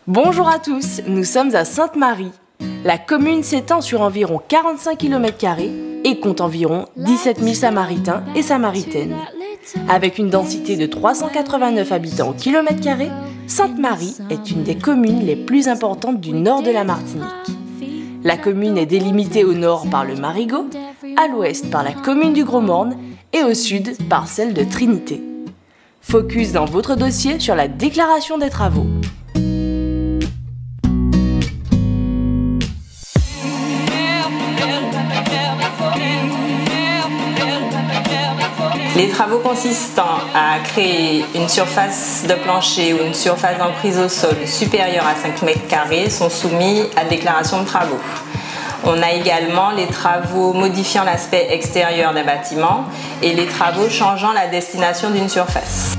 Bonjour à tous, nous sommes à Sainte-Marie. La commune s'étend sur environ 45 km² et compte environ 17 000 samaritains et samaritaines. Avec une densité de 389 habitants au km², Sainte-Marie est une des communes les plus importantes du nord de la Martinique. La commune est délimitée au nord par le Marigot, à l'ouest par la commune du Gros-Morne et au sud par celle de Trinité. Focus dans votre dossier sur la déclaration des travaux. Les travaux consistant à créer une surface de plancher ou une surface d'emprise au sol supérieure à 5 m² sont soumis à déclaration de travaux. On a également les travaux modifiant l'aspect extérieur d'un bâtiment et les travaux changeant la destination d'une surface.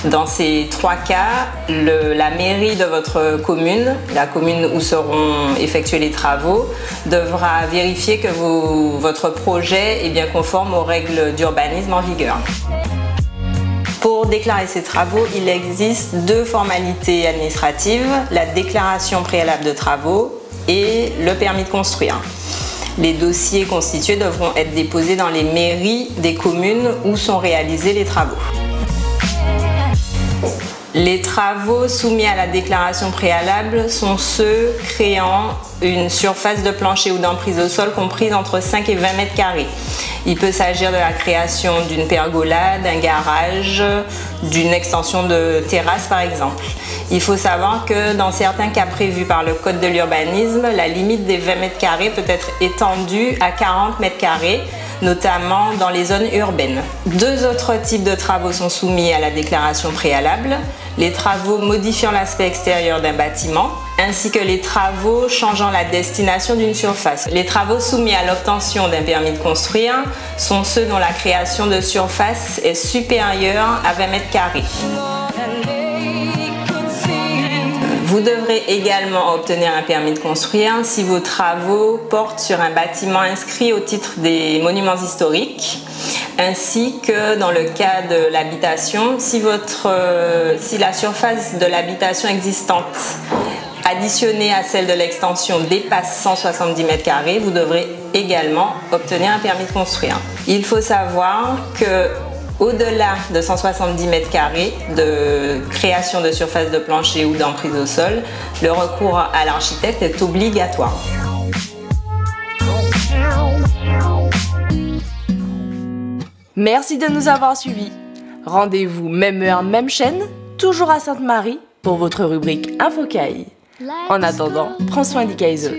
Dans ces trois cas, la mairie de votre commune, la commune où seront effectués les travaux, devra vérifier que votre projet est bien conforme aux règles d'urbanisme en vigueur. Pour déclarer ces travaux, il existe deux formalités administratives, la déclaration préalable de travaux et le permis de construire. Les dossiers constitués devront être déposés dans les mairies des communes où sont réalisés les travaux. Les travaux soumis à la déclaration préalable sont ceux créant une surface de plancher ou d'emprise au sol comprise entre 5 et 20 m². Il peut s'agir de la création d'une pergola, d'un garage, d'une extension de terrasse par exemple. Il faut savoir que dans certains cas prévus par le Code de l'urbanisme, la limite des 20 m² peut être étendue à 40 m², notamment dans les zones urbaines. Deux autres types de travaux sont soumis à la déclaration préalable, les travaux modifiant l'aspect extérieur d'un bâtiment, ainsi que les travaux changeant la destination d'une surface. Les travaux soumis à l'obtention d'un permis de construire sont ceux dont la création de surface est supérieure à 20 m². Vous devrez également obtenir un permis de construire si vos travaux portent sur un bâtiment inscrit au titre des monuments historiques, ainsi que dans le cas de l'habitation, si la surface de l'habitation existante additionnée à celle de l'extension dépasse 170 m², vous devrez également obtenir un permis de construire. Il faut savoir que au-delà de 170 m² de création de surface de plancher ou d'emprise au sol, le recours à l'architecte est obligatoire. Merci de nous avoir suivis. Rendez-vous même heure, même chaîne, toujours à Sainte-Marie pour votre rubrique InfoCaille. En attendant, prends soin d'Ikaïzot.